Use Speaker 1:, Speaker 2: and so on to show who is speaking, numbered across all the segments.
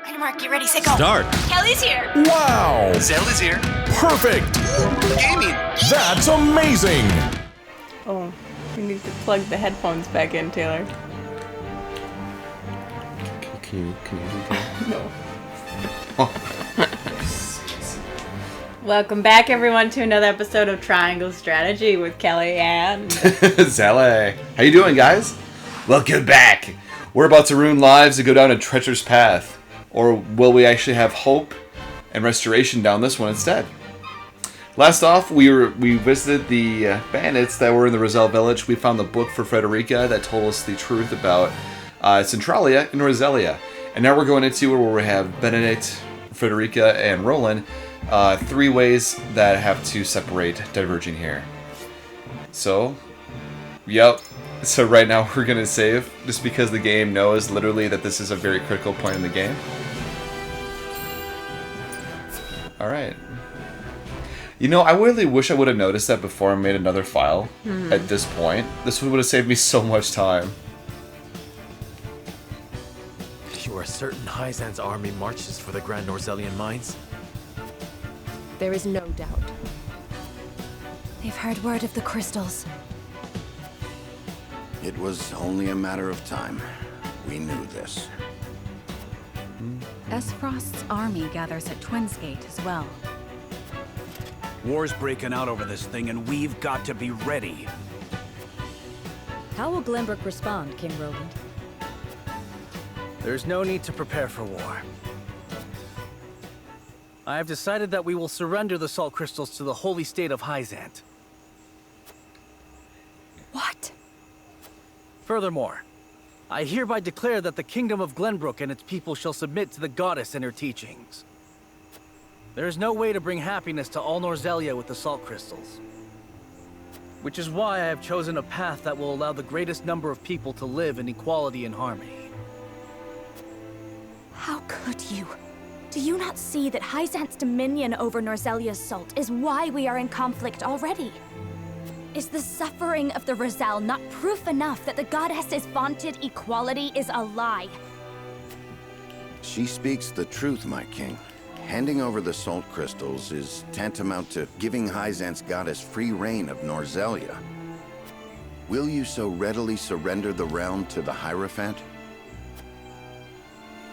Speaker 1: Okay, Mark, get ready, set, go.
Speaker 2: Start.
Speaker 1: Kelly's here.
Speaker 3: Wow!
Speaker 2: Zell is here.
Speaker 3: Perfect!
Speaker 2: Gaming.
Speaker 3: That's amazing!
Speaker 4: Oh, we need to plug the headphones back in, Taylor.
Speaker 2: Can you do that?
Speaker 4: No. Welcome back, everyone, to another episode of Triangle Strategy with Kelly and
Speaker 2: Zelly. How you doing, guys? Welcome back. We're about to ruin lives and go down a treacherous path. Or will we actually have hope and restoration down this one instead? Last off, we visited the bandits that were in the Roselle Village. We found the book for Frederica that told us the truth about Centralia and Rosella. And now we're going into where we have Benedict, Frederica, and Roland. 3 ways that have to separate, diverging here. So, yep. So right now we're going to save, just because the game knows literally that this is a very critical point in the game. Alright. You know, I really wish I would have noticed that before I made another file at this point. This would have saved me so much time.
Speaker 5: You are certain Hyzante's army marches for the Grand Norzellian mines?
Speaker 6: There is no doubt.
Speaker 1: They've heard word of the crystals.
Speaker 7: It was only a matter of time. We knew this.
Speaker 1: Esfrost's army gathers at Twins Gate as well.
Speaker 8: War's breaking out over this thing, and we've got to be ready.
Speaker 6: How will Glenbrook respond, King Roland?
Speaker 8: There's no need to prepare for war. I have decided that we will surrender the salt crystals to the holy state of Hyzante.
Speaker 1: What?
Speaker 8: Furthermore, I hereby declare that the kingdom of Glenbrook and its people shall submit to the goddess and her teachings. There is no way to bring happiness to all Norzelia with the salt crystals. Which is why I have chosen a path that will allow the greatest number of people to live in equality and harmony.
Speaker 1: How could you? Do you not see that Hyzante's dominion over Norzelia's salt is why we are in conflict already? Is the suffering of the Roselle not proof enough that the goddess's vaunted equality is a lie?
Speaker 7: She speaks the truth, my king. Handing over the salt crystals is tantamount to giving Hyzante's goddess free reign of Norzelia. Will you so readily surrender the realm to the Hierophant?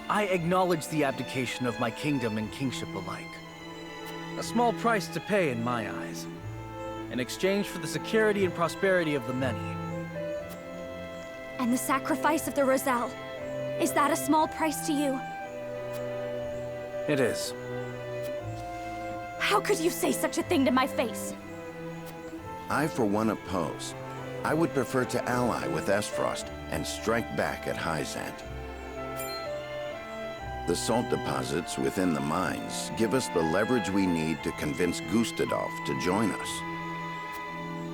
Speaker 8: I acknowledge the abdication of my kingdom and kingship alike. A small price to pay in my eyes, in exchange for the security and prosperity of the many.
Speaker 1: And the sacrifice of the Roselle, is that a small price to you?
Speaker 8: It is.
Speaker 1: How could you say such a thing to my face?
Speaker 7: I, for one, oppose. I would prefer to ally with Esfrost and strike back at Hyzante. The salt deposits within the mines give us the leverage we need to convince Gustadolf to join us.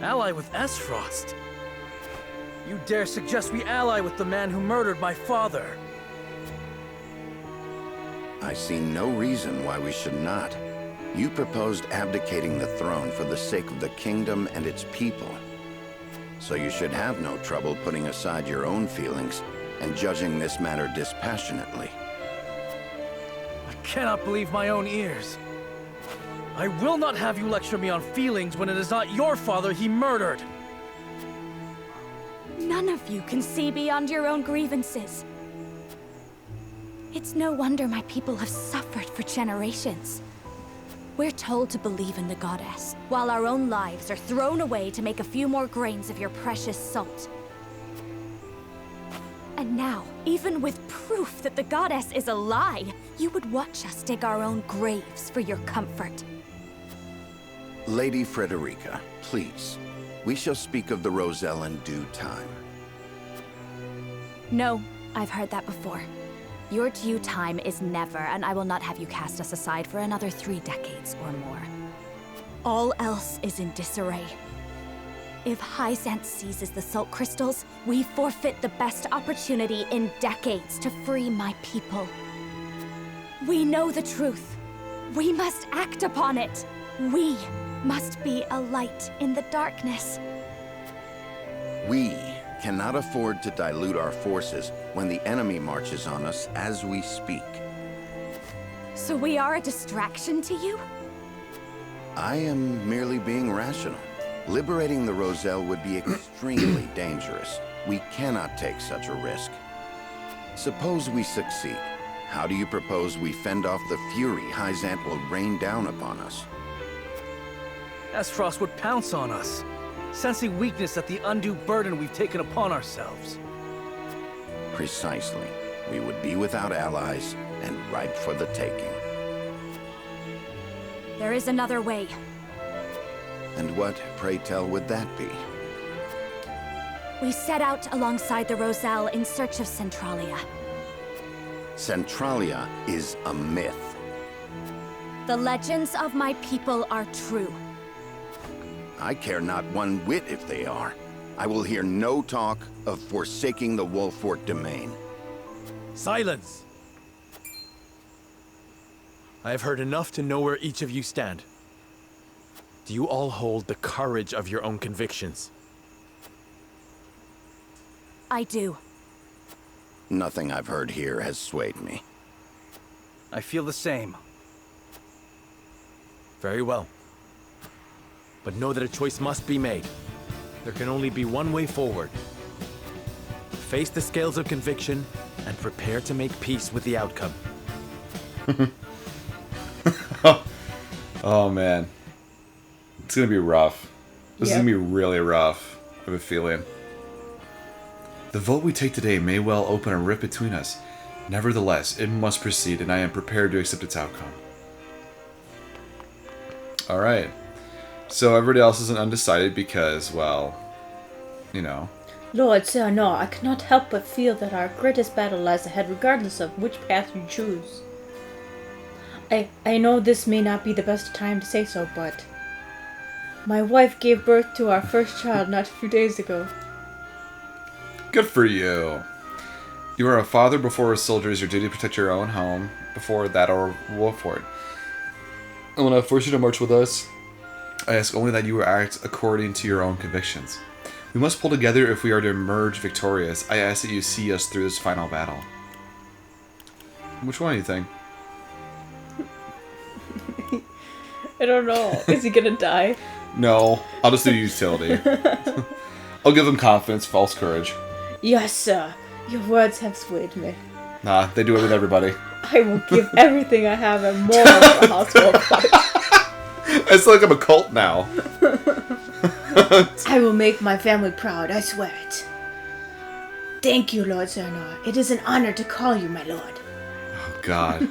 Speaker 8: Ally with Esfrost? You dare suggest we ally with the man who murdered my father?
Speaker 7: I see no reason why we should not. You proposed abdicating the throne for the sake of the kingdom and its people. So you should have no trouble putting aside your own feelings and judging this matter dispassionately.
Speaker 8: I cannot believe my own ears. I will not have you lecture me on feelings when it is not your father he murdered.
Speaker 1: None of you can see beyond your own grievances. It's no wonder my people have suffered for generations. We're told to believe in the goddess, while our own lives are thrown away to make a few more grains of your precious salt. And now, even with proof that the goddess is a lie, you would watch us dig our own graves for your comfort.
Speaker 7: Lady Frederica, please. We shall speak of the Roselle in due time.
Speaker 1: No, I've heard that before. Your due time is never, and I will not have you cast us aside for another 3 decades or more. All else is in disarray. If Hyzante seizes the salt crystals, we forfeit the best opportunity in decades to free my people. We know the truth. We must act upon it. We must be a light in the darkness.
Speaker 7: We cannot afford to dilute our forces when the enemy marches on us as we speak.
Speaker 1: So we are a distraction to you?
Speaker 7: I am merely being rational. Liberating the Roselle would be extremely dangerous. We cannot take such a risk. Suppose we succeed. How do you propose we fend off the fury Hyzante will rain down upon us?
Speaker 8: Frost would pounce on us, sensing weakness at the undue burden we've taken upon ourselves.
Speaker 7: Precisely. We would be without allies and ripe for the taking.
Speaker 1: There is another way.
Speaker 7: And what, pray tell, would that be?
Speaker 1: We set out alongside the Roselle in search of Centralia.
Speaker 7: Centralia is a myth.
Speaker 1: The legends of my people are true.
Speaker 7: I care not one whit if they are. I will hear no talk of forsaking the Wolfort domain.
Speaker 5: Silence! I have heard enough to know where each of you stand. Do you all hold the courage of your own convictions?
Speaker 1: I do.
Speaker 7: Nothing I've heard here has swayed me.
Speaker 8: I feel the same.
Speaker 5: Very well. But know that a choice must be made. There can only be one way forward. Face the scales of conviction and prepare to make peace with the outcome.
Speaker 2: Oh man. It's gonna be rough. This is
Speaker 4: Yep.
Speaker 2: gonna be really rough. I have a feeling. The vote we take today may well open a rift between us. Nevertheless, it must proceed, and I am prepared to accept its outcome. Alright. So everybody else isn't undecided because, well, you know.
Speaker 4: Lord Serenoa, I cannot help but feel that our greatest battle lies ahead regardless of which path you choose. I know this may not be the best time to say so, but my wife gave birth to our first child not a few days ago.
Speaker 2: Good for you. You are a father before a soldier. Is your duty to protect your own home before that or Wolfort. And when I force you to march with us, I ask only that you act according to your own convictions. We must pull together if we are to emerge victorious. I ask that you see us through this final battle. Which one do you think?
Speaker 4: I don't know. Is he gonna die?
Speaker 2: No, I'll just do utility. I'll give them confidence, false courage.
Speaker 4: Yes, sir. Your words have swayed me.
Speaker 2: Nah, they do it with everybody.
Speaker 4: I will give everything I have and more of the household fight.
Speaker 2: It's like I'm a cult now.
Speaker 4: I will make my family proud, I swear it. Thank you, Lord Serenoa. It is an honor to call you my lord.
Speaker 2: Oh, God.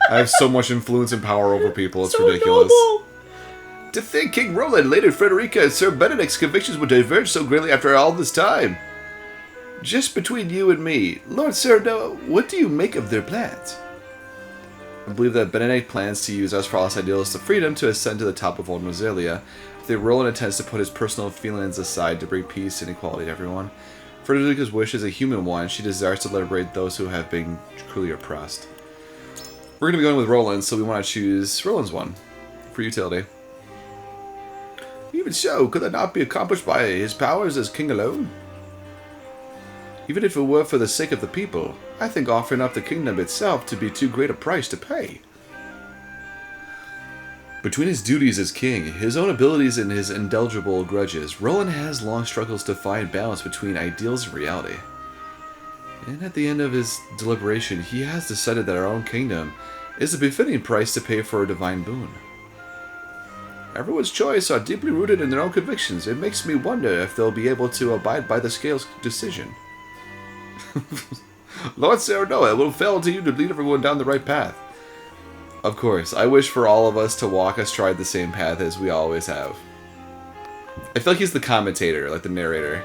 Speaker 2: I have so much influence and power over people, it's
Speaker 4: So
Speaker 2: ridiculous.
Speaker 4: noble.
Speaker 2: To think King Roland, Lady Frederica, and Sir Benedict's convictions would diverge so greatly after all this time. Just between you and me, Lord Serenoa, what do you make of their plans? I believe that Benedict plans to use us for all ideals of freedom to ascend to the top of Old Rosalia. That Roland intends to put his personal feelings aside to bring peace and equality to everyone. Frederica's wish is a human one. She desires to liberate those who have been cruelly oppressed. We're going to be going with Roland, so we want to choose Roland's one for utility. Even so, could that not be accomplished by his powers as king alone? Even if it were for the sake of the people, I think offering up the kingdom itself to be too great a price to pay. Between his duties as king, his own abilities, and his indelible grudges, Roland has long struggles to find balance between ideals and reality. And at the end of his deliberation, he has decided that our own kingdom is a befitting price to pay for a divine boon. Everyone's choice are deeply rooted in their own convictions. It makes me wonder if they'll be able to abide by the scale's decision. Lord Serenoa, it will fail to you to lead everyone down the right path. Of course, I wish for all of us to walk astride the same path as we always have. I feel like he's the commentator, like the narrator.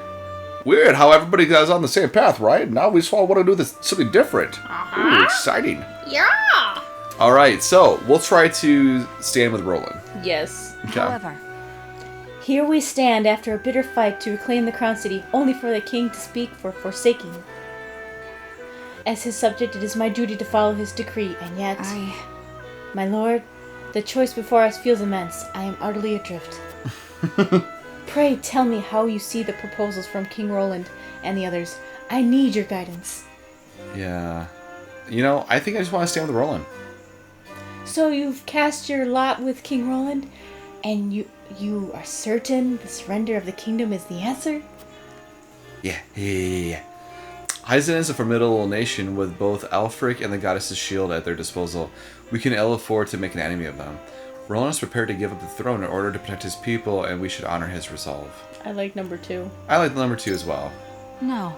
Speaker 2: Weird how everybody goes on the same path, right? Now we just all want to do this something different. Ooh, exciting.
Speaker 4: Yeah!
Speaker 2: Alright, so we'll try to stand with Roland.
Speaker 4: Yes.
Speaker 2: Okay.
Speaker 1: However,
Speaker 4: Here we stand after a bitter fight to reclaim the crown city, only for the king to speak for forsaking it. As his subject, it is my duty to follow his decree, and yet... My lord, the choice before us feels immense. I am utterly adrift. Pray tell me how you see the proposals from King Roland and the others. I need your guidance.
Speaker 2: Yeah. You know, I think I just want to stand with Roland.
Speaker 4: So you've cast your lot with King Roland, and you are certain the surrender of the kingdom is the answer?
Speaker 2: Yeah. Hyzante is a formidable nation with both Alfric and the goddess's shield at their disposal. We can ill afford to make an enemy of them. Roland is prepared to give up the throne in order to protect his people, and we should honor his resolve.
Speaker 4: I like number 2.
Speaker 2: I like number 2 as well.
Speaker 1: No.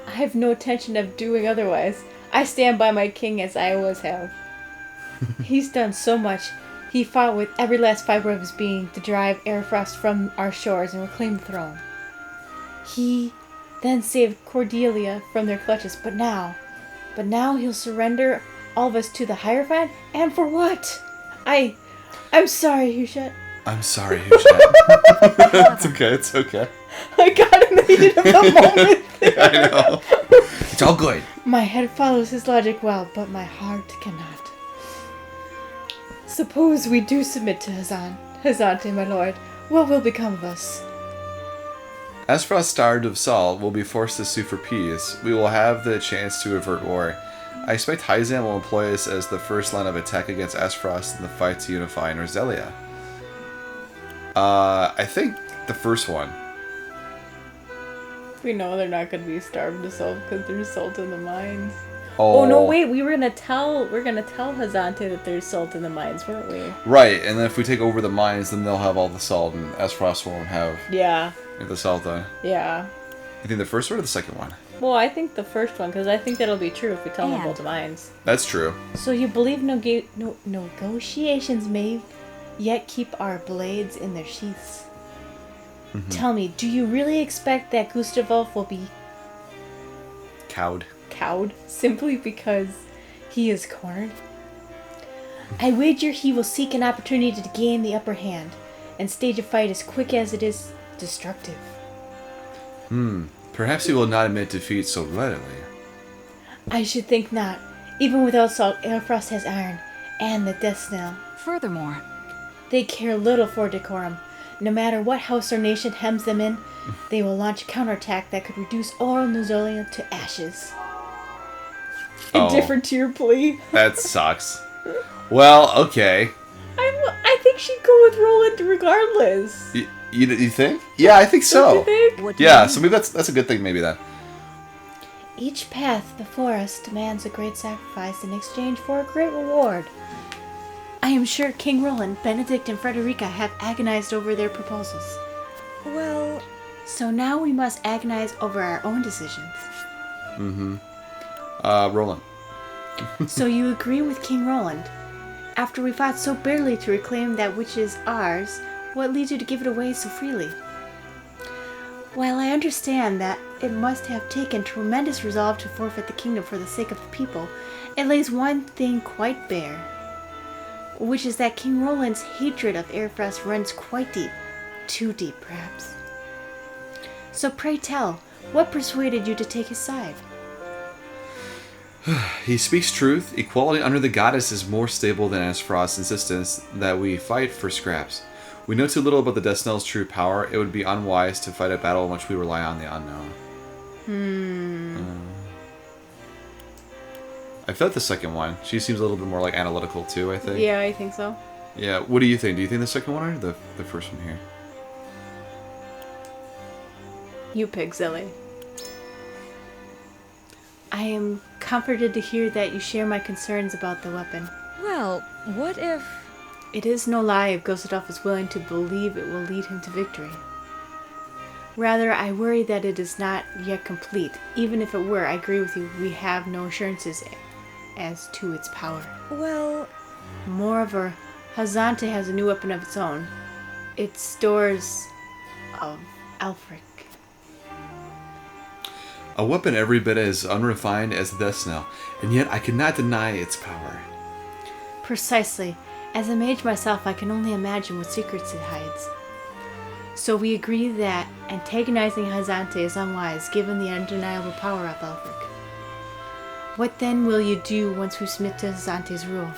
Speaker 4: I have no intention of doing otherwise. I stand by my king as I always have. He's done so much. He fought with every last fiber of his being to drive Airfrost from our shores and reclaim the throne. He then saved Cordelia from their clutches, but now he'll surrender all of us to the Hierophant? And for what? I'm sorry, Hyzante.
Speaker 2: I'm sorry, Hyzante. It's okay.
Speaker 4: I got in the heat of the moment.
Speaker 2: I know. It's all good.
Speaker 4: My head follows his logic well, but my heart cannot. Suppose we do submit to Hyzante, my lord. What will become of us?
Speaker 2: Aspharos, starved of salt, will be forced to sue for peace. We will have the chance to avert war. I expect Hyzante will employ us as the first line of attack against Aspharos in the fight to unify Norzelia. I think the first one.
Speaker 4: We know they're not going to be starved to salt because there's salt in the mines.
Speaker 2: Oh
Speaker 4: no, wait, we're gonna tell Hyzante that there's salt in the mines, weren't we?
Speaker 2: Right, and then if we take over the mines, then they'll have all the salt, and Aspharos won't have the salt on.
Speaker 4: Yeah.
Speaker 2: You think the first one or the second one?
Speaker 4: Well, I think the first one, because I think that'll be true if we tell them about the mines.
Speaker 2: That's true.
Speaker 4: So you believe negotiations may yet keep our blades in their sheaths? Mm-hmm. Tell me, do you really expect that Gustavulf will be
Speaker 2: cowed
Speaker 4: simply because he is cornered? I wager he will seek an opportunity to gain the upper hand and stage a fight as quick as it is destructive.
Speaker 2: Perhaps he will not admit defeat so readily.
Speaker 4: I should think not. Even without salt, Airfrost has iron and the death snail.
Speaker 1: Furthermore,
Speaker 4: they care little for decorum. No matter what house or nation hems them in, they will launch a counterattack that could reduce all Norzelia to ashes. Indifferent to your plea.
Speaker 2: That sucks. Well, okay.
Speaker 4: I think she'd go with Roland regardless.
Speaker 2: You think? Yeah, I think so.
Speaker 4: Don't you think?
Speaker 2: Yeah, so maybe that's a good thing. Maybe then.
Speaker 4: Each path before us demands a great sacrifice in exchange for a great reward. I am sure King Roland, Benedict, and Frederica have agonized over their proposals.
Speaker 6: Well,
Speaker 4: so now we must agonize over our own decisions.
Speaker 2: Roland.
Speaker 4: So you agree with King Roland? After we fought so bitterly to reclaim that which is ours, what leads you to give it away so freely? While I understand that it must have taken tremendous resolve to forfeit the kingdom for the sake of the people, it lays one thing quite bare, which is that King Roland's hatred of Airfrost runs quite deep. Too deep, perhaps. So pray tell, what persuaded you to take his side?
Speaker 2: He speaks truth. Equality under the goddess is more stable than Aspharos's insistence that we fight for scraps. We know too little about the Death Snail's true power. It would be unwise to fight a battle in which we rely on the unknown. I felt the second one. She seems a little bit more like analytical too, I think.
Speaker 4: Yeah, I think so.
Speaker 2: Yeah, what do you think? Do you think the second one or the first one here?
Speaker 4: You pick, Zelly. I am comforted to hear that you share my concerns about the weapon.
Speaker 6: well, what if...
Speaker 4: It is no lie if Gustavulf is willing to believe it will lead him to victory. Rather, I worry that it is not yet complete. Even if it were, I agree with you, we have no assurances as to its power.
Speaker 6: Well,
Speaker 4: Moreover, Hyzante has a new weapon of its own. Its stores of Alfric.
Speaker 2: A weapon every bit as unrefined as the Death Snail, and yet I cannot deny its power.
Speaker 4: Precisely. As a mage myself, I can only imagine what secrets it hides. So we agree that antagonizing Hyzante is unwise, given the undeniable power of Alfric. What then will you do once we submit to Hyzante's rule?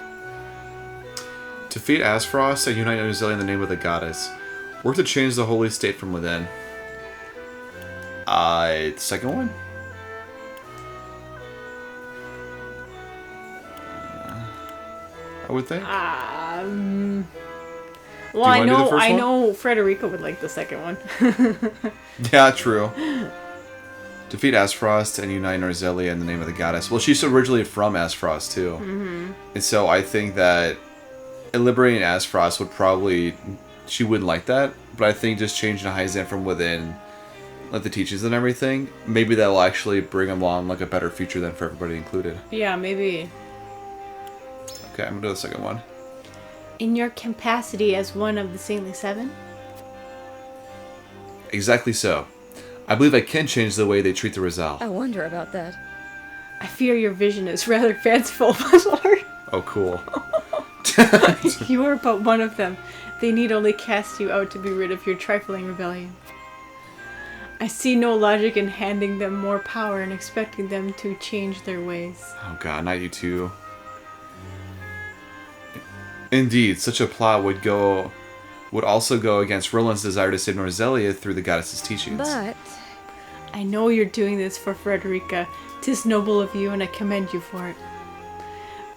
Speaker 2: Defeat Aspharos and unite Norzelia in the name of the goddess. Work to change the holy state from within. Second one? I would think.
Speaker 4: Well,
Speaker 2: wanna do the first
Speaker 4: I
Speaker 2: one?
Speaker 4: know Frederica would like the second one.
Speaker 2: Yeah, true. Defeat Aspfrost and unite Norzelia in the name of the goddess. Well, she's originally from Aspfrost, too. Mm-hmm. And so I think that liberating Aspfrost would probably... She wouldn't like that. But I think just changing Hyzante from within, like the teachings and everything, maybe that will actually bring along like a better future than for everybody included.
Speaker 4: Yeah, maybe.
Speaker 2: Okay, I'm going to do the second one.
Speaker 4: In your capacity as one of the Saintly Seven?
Speaker 2: Exactly so. I believe I can change the way they treat the Roselle.
Speaker 6: I wonder about that.
Speaker 4: I fear your vision is rather fanciful, my lord.
Speaker 2: Oh, cool.
Speaker 4: You are but one of them. They need only cast you out to be rid of your trifling rebellion. I see no logic in handing them more power and expecting them to change their ways.
Speaker 2: Oh god, not you two. Indeed, such a plot would also go against Roland's desire to save Norzelia through the goddess's teachings.
Speaker 6: But
Speaker 4: I know you're doing this for Frederica. 'Tis noble of you and I commend you for it.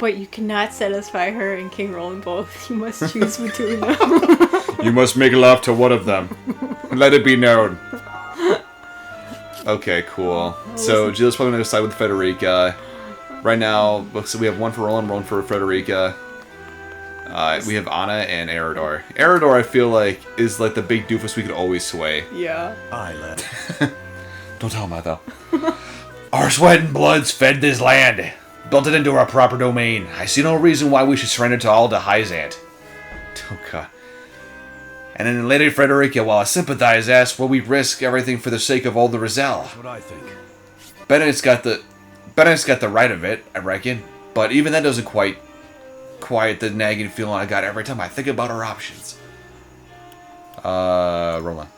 Speaker 4: But you cannot satisfy her and King Roland both. You must choose between them.
Speaker 2: You must make love to one of them. Let it be known. Okay, cool. So Jill's probably going to side with Frederica. Right now, so we have one for Roland, one for Frederica. We have Anna and Eridor. Eridor, I feel like, is like the big doofus we could always sway.
Speaker 4: Yeah.
Speaker 5: Aye, lad.
Speaker 2: Don't tell him that, though.
Speaker 9: Our sweat and bloods fed this land, built it into our proper domain. I see no reason why we should surrender to all to Hyzante.
Speaker 2: Oh, God.
Speaker 9: And then Lady Frederica, while I sympathize, asks will we risk everything for the sake of all the Roselle.
Speaker 5: That's what I think.
Speaker 2: Bennett's got the right of it, I reckon. But even that doesn't quite quiet the nagging feeling I got every time I think about our options. Roland.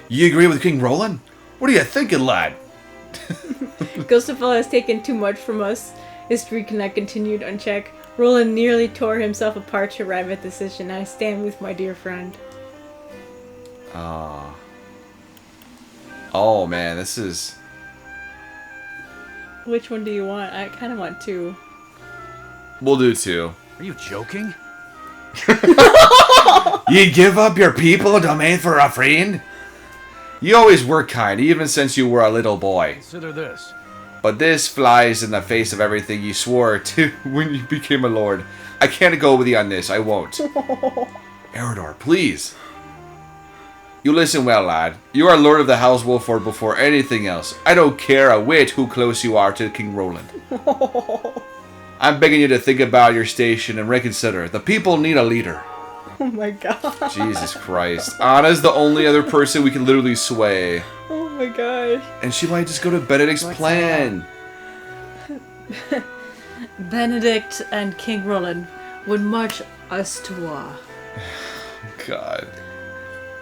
Speaker 2: You agree with King Roland? What are you thinking, lad?
Speaker 4: Gustafel has taken too much from us. History cannot continue unchecked. Roland nearly tore himself apart to arrive at this decision. I stand with my dear friend.
Speaker 2: Oh, man, this is...
Speaker 4: Which one do you want? I kind of want two.
Speaker 2: We'll do two.
Speaker 5: Are you joking?
Speaker 9: You give up your people domain for a friend?
Speaker 2: You always were kind, even since you were a little boy.
Speaker 5: Consider this.
Speaker 2: But this flies in the face of everything you swore to when you became a lord. I can't go with you on this, I won't. Eridor, please. You listen well, lad. You are lord of the House Wolford before anything else. I don't care a whit who close you are to King Roland. I'm begging you to think about your station and reconsider. The people need a leader.
Speaker 4: Oh my god.
Speaker 2: Jesus Christ. Anna's the only other person we can literally sway.
Speaker 4: Oh my gosh.
Speaker 2: And she might just go to Benedict's plan.
Speaker 4: Benedict and King Roland would march us to war.
Speaker 2: God.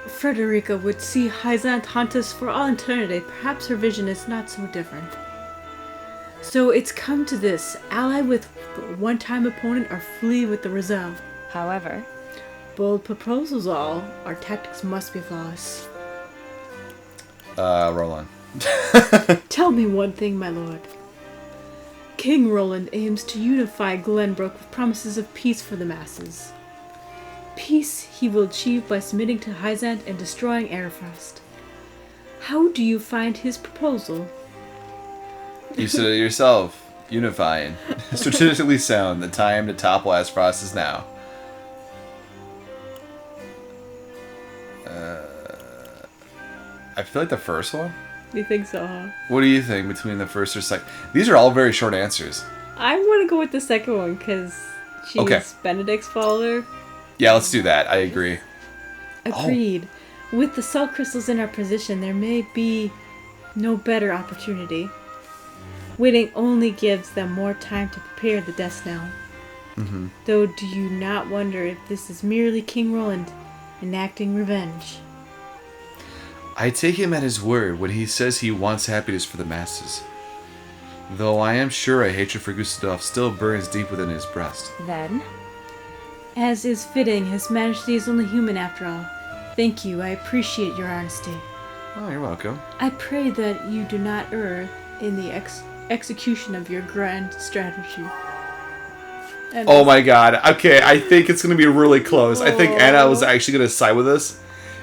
Speaker 4: Frederica would see Hyzante haunt us for all eternity. Perhaps her vision is not so different. So it's come to this. Ally with one-time opponent or flee with the Roselle.
Speaker 6: however,
Speaker 4: Bold proposals all. Our tactics must be flawless.
Speaker 2: Roland.
Speaker 4: Tell me one thing, my lord. King Roland aims to unify Glenbrook with promises of peace for the masses. Peace he will achieve by submitting to Hyzante and destroying Airfrost. How do you find his proposal?
Speaker 2: You said it yourself. Unifying. Strategically sound. The time to topple Aspfrost is now. I feel like the first one?
Speaker 4: You think so, huh?
Speaker 2: What do you think between the first or second? These are all very short answers.
Speaker 4: I want to go with the second one because she's
Speaker 2: Okay.
Speaker 4: Benedict's follower.
Speaker 2: Yeah, let's do that. I agree.
Speaker 4: Agreed. With the salt crystals in our position, there may be no better opportunity. Waiting only gives them more time to prepare the death knell.
Speaker 2: Mm-hmm.
Speaker 4: Though do you not wonder if this is merely King Roland enacting revenge?
Speaker 2: I take him at his word when he says he wants happiness for the masses. Though I am sure a hatred for Gustav still burns deep within his breast.
Speaker 6: then,
Speaker 4: As is fitting, His Majesty is only human after all. Thank you, I appreciate your honesty.
Speaker 2: Oh, you're welcome.
Speaker 4: I pray that you do not err in the execution of your grand strategy.
Speaker 2: Oh my god. Okay, I think it's going to be really close. I think Anna was actually going to side with us,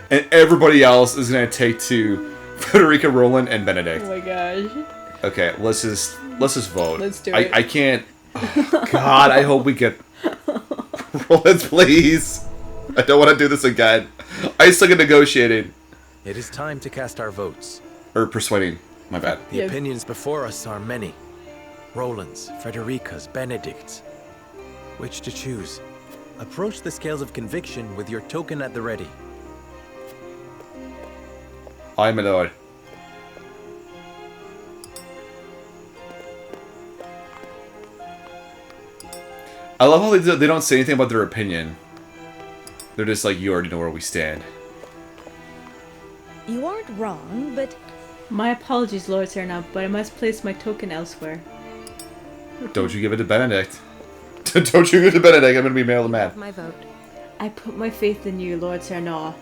Speaker 2: and everybody else is going to take to Frederica, Roland, and Benedict.
Speaker 4: Oh my gosh.
Speaker 2: Okay, let's just vote.
Speaker 4: Let's do it.
Speaker 2: I can't. Oh, God, I hope we get Roland, please. I don't want to do this again. I suck at negotiating.
Speaker 5: It is time to cast our votes.
Speaker 2: Or persuading. My bad.
Speaker 5: The opinions before us are many. Roland's, Frederica's, Benedict's. Which to choose? Approach the scales of conviction with your token at the ready.
Speaker 2: Aye, my lord. I love how they don't say anything about their opinion. They're just like, you already know where we stand.
Speaker 6: You aren't wrong, but...
Speaker 4: My apologies, Lord Serenoa, but I must place my token elsewhere.
Speaker 2: Don't you give it to Benedict. Don't you give it to Benedict. I'm going to be mad.
Speaker 6: My vote.
Speaker 4: I put my faith in you, Lord Serenoa.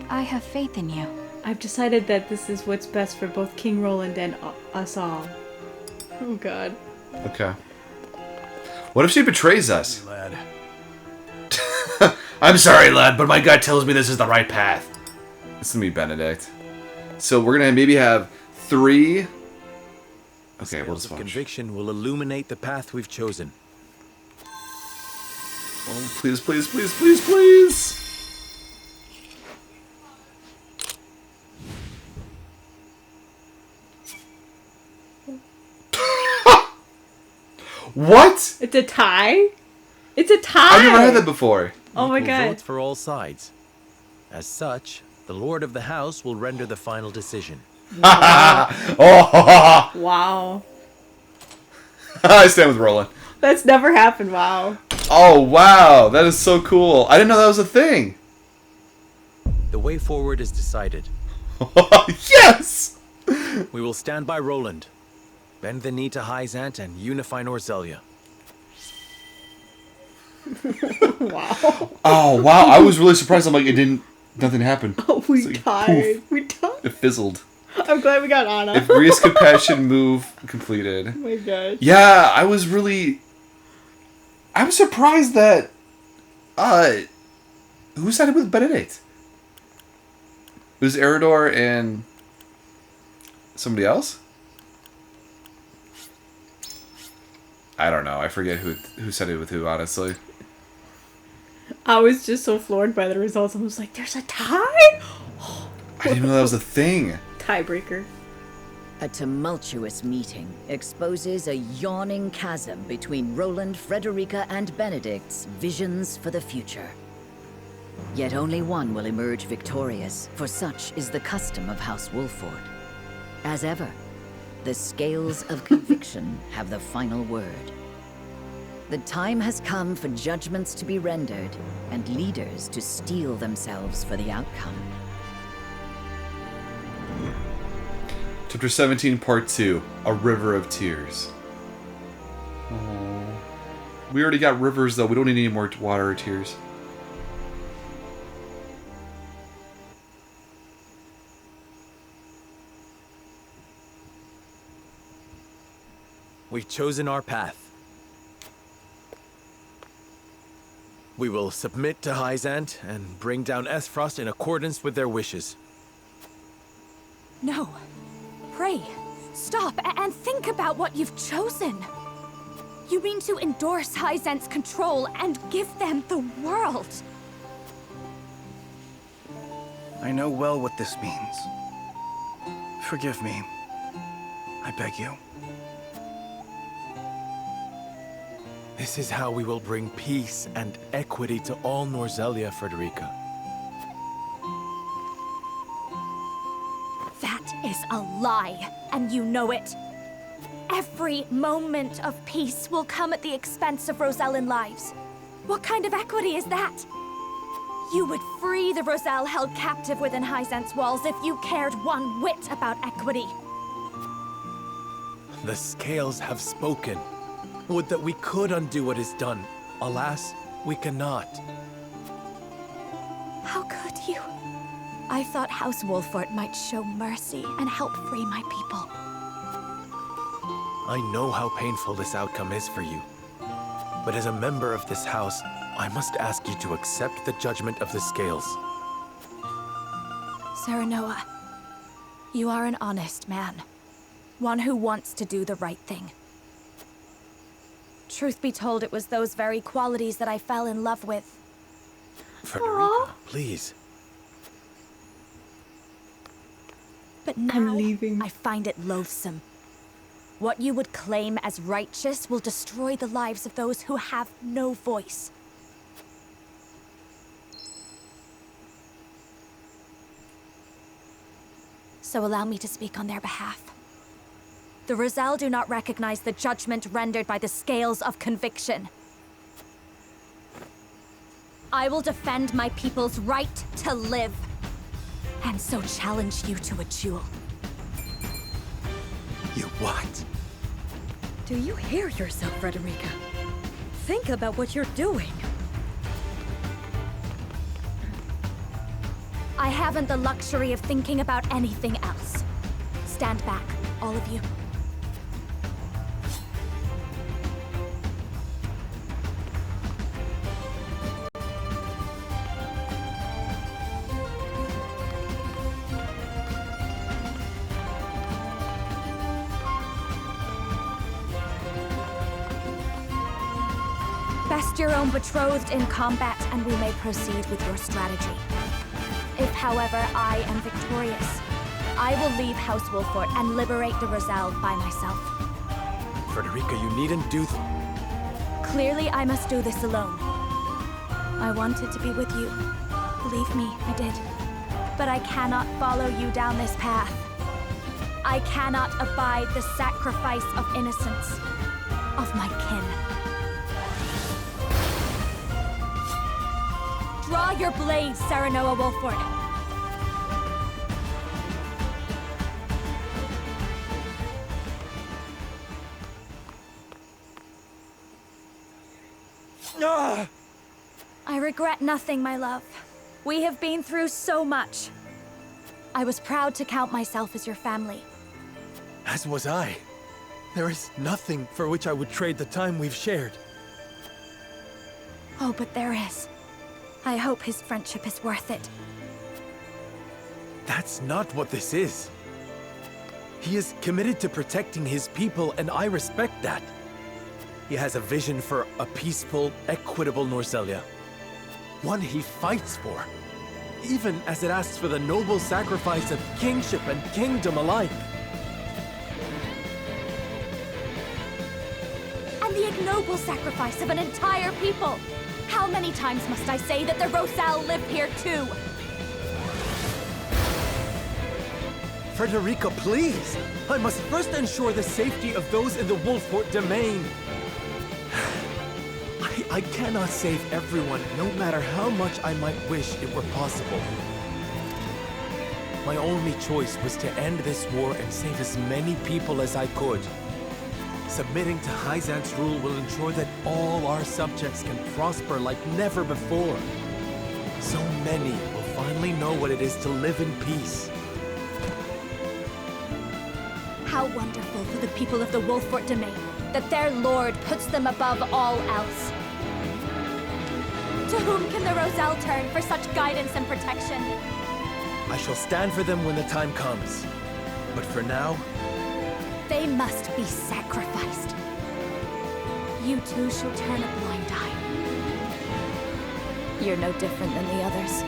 Speaker 1: I have faith in you.
Speaker 4: I've decided that this is what's best for both King Roland and us all. Oh god.
Speaker 2: Okay. What if she betrays us?
Speaker 5: Lad.
Speaker 9: I'm sorry, lad, but my gut tells me this is the right path.
Speaker 2: It's going to be Benedict. So we're going to maybe have 3... Okay, we'll just watch.
Speaker 5: Conviction will illuminate the path we've chosen.
Speaker 2: Oh, please, please, please, please, please! What?
Speaker 4: It's a tie? It's a tie!
Speaker 2: I've never had that before.
Speaker 4: Oh my
Speaker 5: Equal
Speaker 4: god.
Speaker 5: votes for all sides. As such, the Lord of the House will render the final decision.
Speaker 2: Oh,
Speaker 4: Wow.
Speaker 2: I stand with Roland.
Speaker 4: That's never happened, wow.
Speaker 2: Oh, wow. That is so cool. I didn't know that was a thing.
Speaker 5: The way forward is decided.
Speaker 2: Yes!
Speaker 5: We will stand by Roland, bend the knee to Hyzante, and unify Norzelia.
Speaker 4: Wow.
Speaker 2: Oh, wow. I was really surprised. I'm like, nothing happened.
Speaker 4: Oh, we
Speaker 2: It's like,
Speaker 4: tied.
Speaker 2: poof.
Speaker 4: We tied.
Speaker 2: It fizzled.
Speaker 4: I'm glad we got Anna.
Speaker 2: If Ria's compassion move completed.
Speaker 4: Oh my gosh.
Speaker 2: Yeah, I'm surprised that, who sided with Benedict? It was Eridor and somebody else? I don't know. I forget who sided with who, honestly.
Speaker 4: I was just so floored by the results. I was like, there's a tie?
Speaker 2: I didn't know that was a thing.
Speaker 4: Tiebreaker.
Speaker 6: A tumultuous meeting exposes a yawning chasm between Roland, Frederica, and Benedict's visions for the future. Yet only one will emerge victorious, for such is the custom of House Wolford. As ever, the scales of conviction have the final word. The time has come for judgments to be rendered, and leaders to steel themselves for the outcome.
Speaker 2: Chapter 17, Part 2. A River of Tears. Oh. We already got rivers, though. We don't need any more water or tears.
Speaker 5: We've chosen our path. We will submit to Hyzante and bring down Esfrost in accordance with their wishes.
Speaker 1: No. Pray. Stop and think about what you've chosen. You mean to endorse Hyzante's control and give them the world.
Speaker 8: I know well what this means. Forgive me. I beg you.
Speaker 5: This is how we will bring peace and equity to all Norzelia, Frederica.
Speaker 1: That is a lie, and you know it. Every moment of peace will come at the expense of Rosellan lives. What kind of equity is that? You would free the Roselle held captive within Hyzante's walls if you cared one whit about equity.
Speaker 5: The scales have spoken. Would that we could undo what is done. Alas, we cannot.
Speaker 1: How could you? I thought House Wolford might show mercy and help free my people.
Speaker 5: I know how painful this outcome is for you. But as a member of this house, I must ask you to accept the judgment of the scales.
Speaker 1: Serenoa, you are an honest man. One who wants to do the right thing. Truth be told, it was those very qualities that I fell in love with.
Speaker 5: Frederica, please.
Speaker 1: But now,
Speaker 4: I'm leaving.
Speaker 1: I find it loathsome. What you would claim as righteous will destroy the lives of those who have no voice. So allow me to speak on their behalf. The Roselle do not recognize the judgment rendered by the scales of conviction. I will defend my people's right to live, and so challenge you to a duel.
Speaker 5: You what?
Speaker 10: Do you hear yourself, Frederica? Think about what you're doing.
Speaker 1: I haven't the luxury of thinking about anything else. Stand back, all of you. Best your own betrothed in combat, and we may proceed with your strategy. If, however, I am victorious, I will leave House Wolfort and liberate the Roselle by myself.
Speaker 5: Frederica, you needn't do
Speaker 1: Clearly, I must do this alone. I wanted to be with you. Believe me, I did. But I cannot follow you down this path. I cannot abide the sacrifice of innocence, of my kin. Draw your blade, Serenoa Wolford. I regret nothing, my love. We have been through so much. I was proud to count myself as your family.
Speaker 5: As was I. There is nothing for which I would trade the time we've shared.
Speaker 1: Oh, but there is. I hope his friendship is worth it.
Speaker 5: That's not what this is. He is committed to protecting his people, and I respect that. He has a vision for a peaceful, equitable Norzelia. One he fights for, even as it asks for the noble sacrifice of kingship and kingdom alike.
Speaker 1: And the ignoble sacrifice of an entire people. How many times must I say that the Roselle live here too?
Speaker 5: Frederica, please! I must first ensure the safety of those in the Wolfort domain. I cannot save everyone, no matter how much I might wish it were possible. My only choice was to end this war and save as many people as I could. Submitting to Hyzante's rule will ensure that all our subjects can prosper like never before. So many will finally know what it is to live in peace.
Speaker 1: How wonderful for the people of the Wolfort domain that their lord puts them above all else. To whom can the Roselle turn for such guidance and protection?
Speaker 5: I shall stand for them when the time comes. But for now,
Speaker 1: they must be sacrificed. You too shall turn a blind eye. You're no different than the others.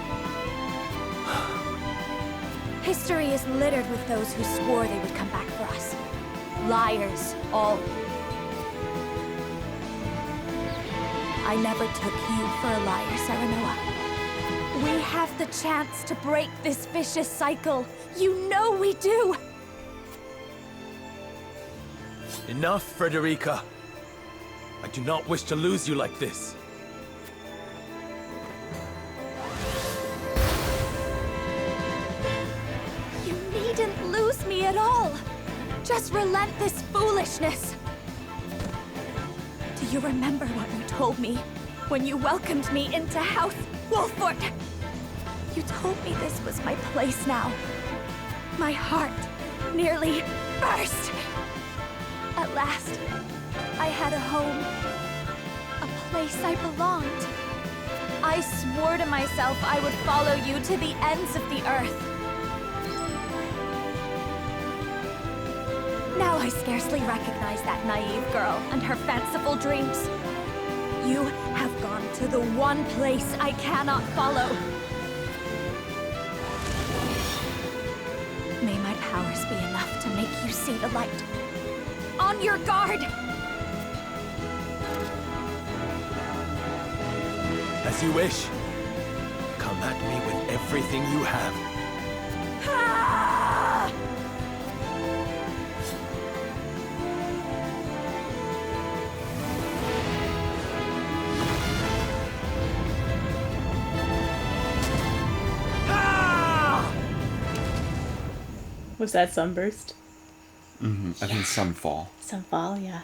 Speaker 1: History is littered with those who swore they would come back for us. Liars, all. I never took you for a liar, Serenoa. We have the chance to break this vicious cycle. You know we do!
Speaker 5: Enough, Frederica. I do not wish to lose you like this.
Speaker 1: You needn't lose me at all. Just relent this foolishness. Do you remember what you told me when you welcomed me into House Wolfort? You told me this was my place now. My heart nearly burst. At at last. I had a home. A place I belonged. I swore to myself I would follow you to the ends of the earth. Now I scarcely recognize that naive girl and her fanciful dreams. You have gone to the one place I cannot follow. May my powers be enough to make you see the light. On your guard!
Speaker 5: As you wish. Come at me with everything you have.
Speaker 1: Ah!
Speaker 4: Was that Sunburst?
Speaker 2: Mm-hmm. I think Sunfall.
Speaker 4: Sunfall, yeah.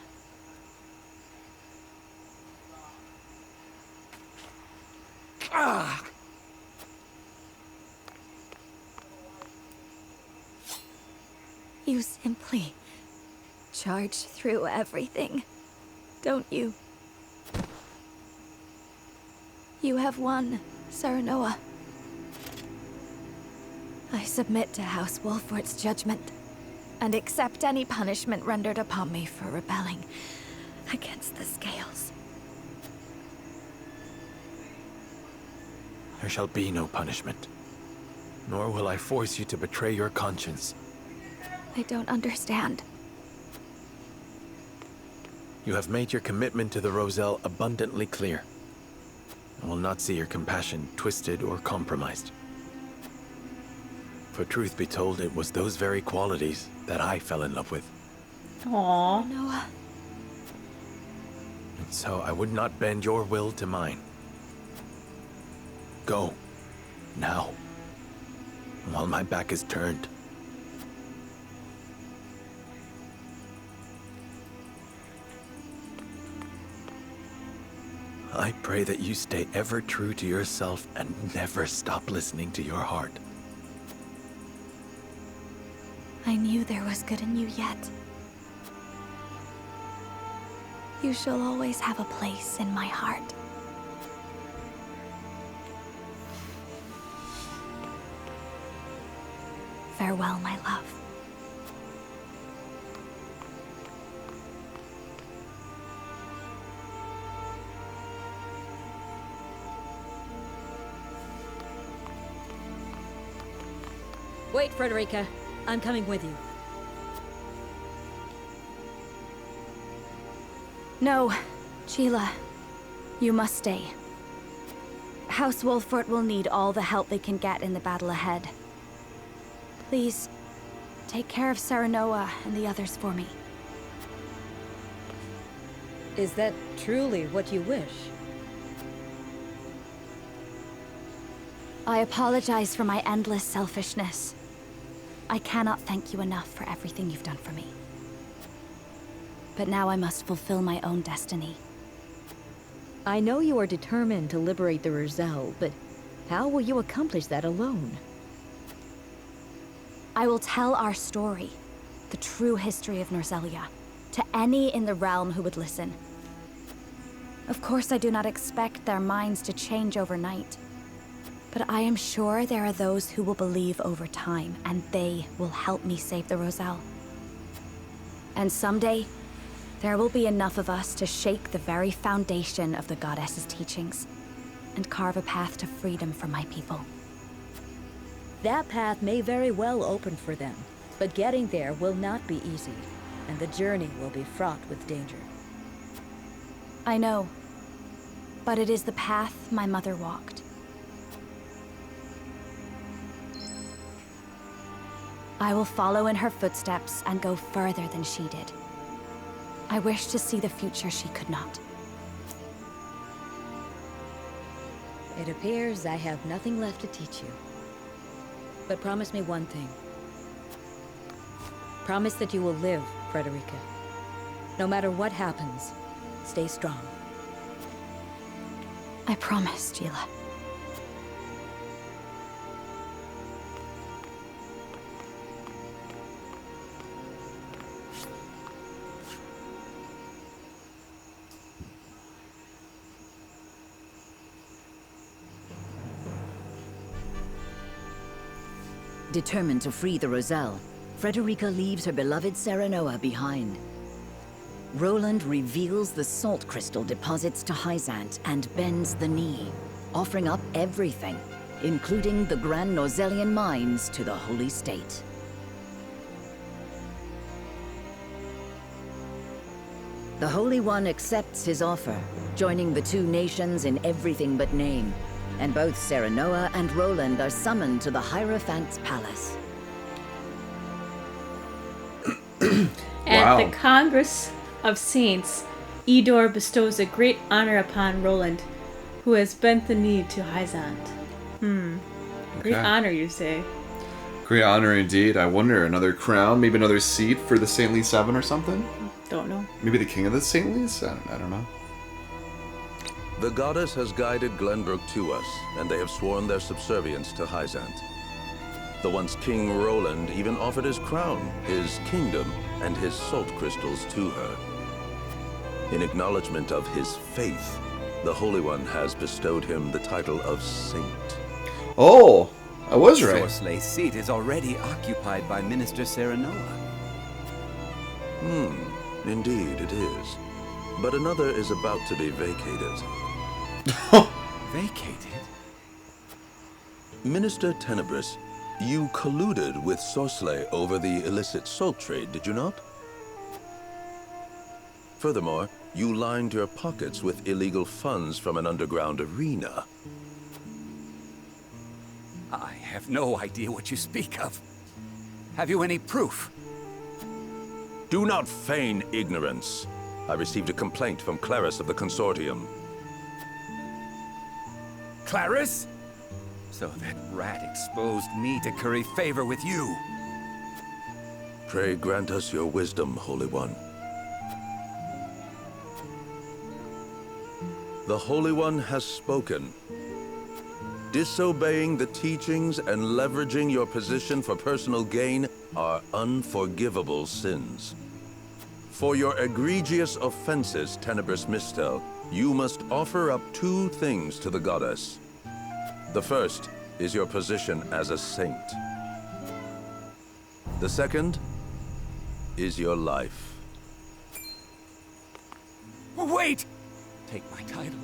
Speaker 1: You simply charge through everything, don't you? You have won, Serenoa. I submit to House Wolfort's judgment, and accept any punishment rendered upon me for rebelling against the scales.
Speaker 5: There shall be no punishment. Nor will I force you to betray your conscience.
Speaker 1: I don't understand.
Speaker 5: You have made your commitment to the Roselle abundantly clear. I will not see your compassion twisted or compromised. For truth be told, it was those very qualities that I fell in love with.
Speaker 4: Aww.
Speaker 1: Noah.
Speaker 5: And so I would not bend your will to mine. Go. Now. While my back is turned. I pray that you stay ever true to yourself and never stop listening to your heart.
Speaker 1: I knew there was good in you yet. You shall always have a place in my heart. Farewell, my love.
Speaker 10: Wait, Frederica. I'm coming with you.
Speaker 1: No, Sheila. You must stay. House Wolfort will need all the help they can get in the battle ahead. Please, take care of Serenoa and the others for me.
Speaker 10: Is that truly what you wish?
Speaker 1: I apologize for my endless selfishness. I cannot thank you enough for everything you've done for me. But now I must fulfill my own destiny.
Speaker 10: I know you are determined to liberate the Roselle, but how will you accomplish that alone?
Speaker 1: I will tell our story, the true history of Norzelia, to any in the realm who would listen. Of course, I do not expect their minds to change overnight. But I am sure there are those who will believe over time, and they will help me save the Roselle. And someday, there will be enough of us to shake the very foundation of the goddess's teachings, and carve a path to freedom for my people.
Speaker 10: That path may very well open for them, but getting there will not be easy, and the journey will be fraught with danger.
Speaker 1: I know, but it is the path my mother walked. I will follow in her footsteps and go further than she did. I wish to see the future she could not.
Speaker 10: It appears I have nothing left to teach you. But promise me one thing. Promise that you will live, Frederica. No matter what happens, stay strong.
Speaker 1: I promise, Sheila.
Speaker 6: Determined to free the Roselle, Frederica leaves her beloved Serenoa behind. Roland reveals the salt crystal deposits to Hyzante and bends the knee, offering up everything, including the Grand Norzellian mines, to the Holy State. The Holy One accepts his offer, joining the two nations in everything but name, and both Serenoa and Roland are summoned to the Hierophant's palace.
Speaker 4: At the Congress of Saints, Idor bestows a great honor upon Roland, who has bent the knee to Hyzante. Great honor, you say?
Speaker 2: Great honor indeed. I wonder, another crown, maybe another seat for the Saintly Seven or something?
Speaker 4: Don't know.
Speaker 2: Maybe the king of the Saintlies? I don't know.
Speaker 11: The goddess has guided Glenbrook to us, and they have sworn their subservience to Hyzante. The once King Roland even offered his crown, his kingdom, and his salt crystals to her. In acknowledgement of his faith, the Holy One has bestowed him the title of Saint.
Speaker 2: Oh, I was right.
Speaker 12: Sorslay's seat is already occupied by Minister Serenoa.
Speaker 11: Indeed it is. But another is about to be vacated.
Speaker 12: Vacated?
Speaker 11: Minister Tenebris, you colluded with Sorsley over the illicit salt trade, did you not? Furthermore, you lined your pockets with illegal funds from an underground arena.
Speaker 12: I have no idea what you speak of. Have you any proof?
Speaker 11: Do not feign ignorance. I received a complaint from Clarice of the Consortium.
Speaker 12: Clarice? So that rat exposed me to curry favor with you.
Speaker 11: Pray grant us your wisdom, Holy One. The Holy One has spoken. Disobeying the teachings and leveraging your position for personal gain are unforgivable sins. For your egregious offenses, Tenebris Mistel, you must offer up two things to the goddess. The first is your position as a saint. The second is your life.
Speaker 12: Wait! Take my title,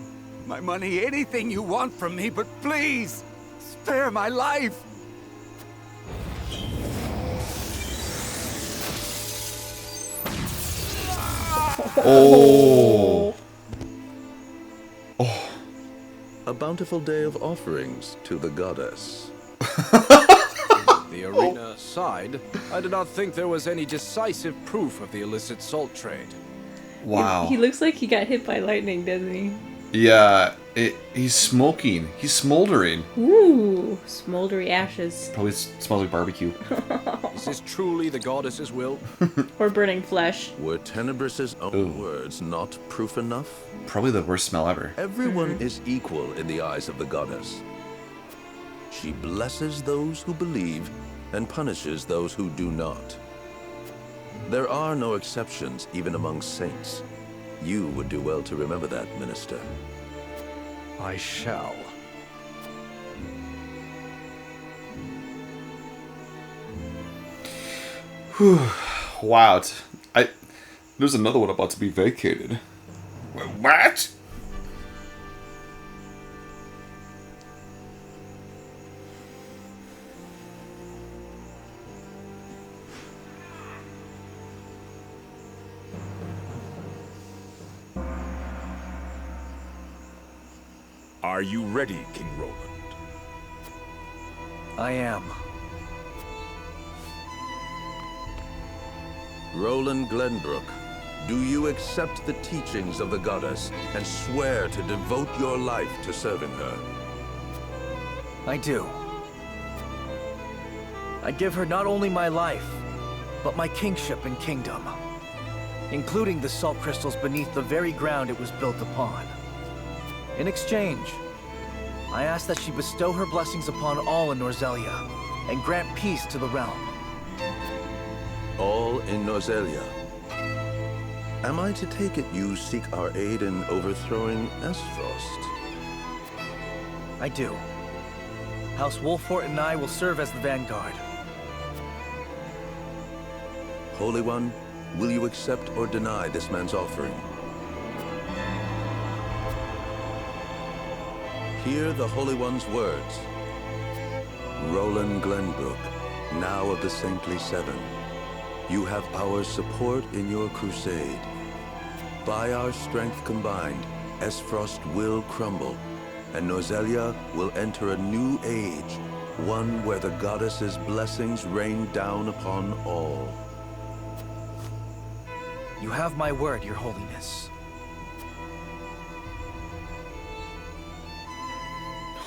Speaker 12: my money, anything you want from me, but please, spare my life!
Speaker 2: Oh.
Speaker 11: A bountiful day of offerings to the goddess.
Speaker 13: The arena aside, I did not think there was any decisive proof of the illicit salt trade.
Speaker 2: Wow.
Speaker 4: He looks like he got hit by lightning, doesn't he?
Speaker 2: Yeah, he's smoking. He's smoldering.
Speaker 4: Ooh, smoldery ashes.
Speaker 2: Probably smells like barbecue.
Speaker 13: Is this truly the goddess's will?
Speaker 4: Or burning flesh.
Speaker 11: Were Tenebris's own words not proof enough?
Speaker 2: Probably the worst smell ever.
Speaker 11: Everyone is equal in the eyes of the goddess. She blesses those who believe and punishes those who do not. There are no exceptions, even among saints. You would do well to remember that, Minister.
Speaker 13: I shall.
Speaker 2: Whew. Wow. There's another one about to be vacated. What?
Speaker 3: Are you ready, King Roland?
Speaker 8: I am.
Speaker 11: Roland Glenbrook, do you accept the teachings of the goddess and swear to devote your life to serving her?
Speaker 8: I do. I give her not only my life, but my kingship and kingdom, including the salt crystals beneath the very ground it was built upon. In exchange, I ask that she bestow her blessings upon all in Norzelia and grant peace to the realm.
Speaker 11: All in Norzelia. Am I to take it you seek our aid in overthrowing Esfrost?
Speaker 8: I do. House Wolfort and I will serve as the vanguard,
Speaker 11: Holy One, will you accept or deny this man's offering? Hear the Holy One's words. Roland Glenbrook, now of the Saintly Seven, you have our support in your crusade. By our strength combined, Esfrost will crumble, and Norzelia will enter a new age, one where the goddess's blessings rain down upon all.
Speaker 8: You have my word, Your Holiness.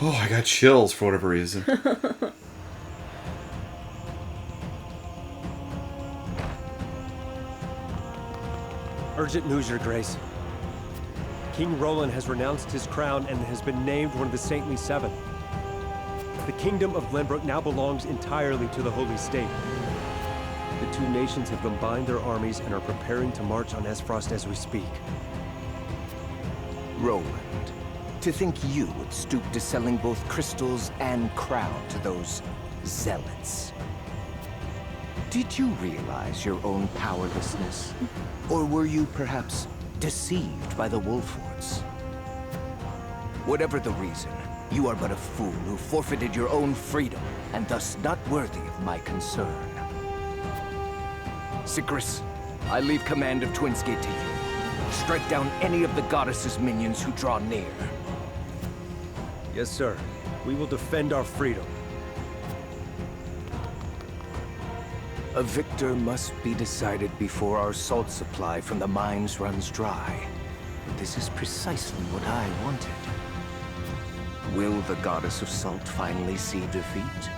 Speaker 2: Oh, I got chills for whatever reason.
Speaker 14: Urgent news, Your Grace. King Roland has renounced his crown and has been named one of the Saintly Seven. The kingdom of Glenbrook now belongs entirely to the Holy State. The two nations have combined their armies and are preparing to march on Esfrost as we speak.
Speaker 15: Roland, to think you would stoop to selling both crystals and crown to those zealots. Did you realize your own powerlessness? Or were you perhaps deceived by the Wolfords? Whatever the reason, you are but a fool who forfeited your own freedom, and thus not worthy of my concern. Sigris, I leave command of Twinsgate to you. Strike down any of the goddess's minions who draw near.
Speaker 14: Yes, sir. We will defend our freedom.
Speaker 15: A victor must be decided before our salt supply from the mines runs dry. But this is precisely what I wanted. Will the goddess of salt finally see defeat?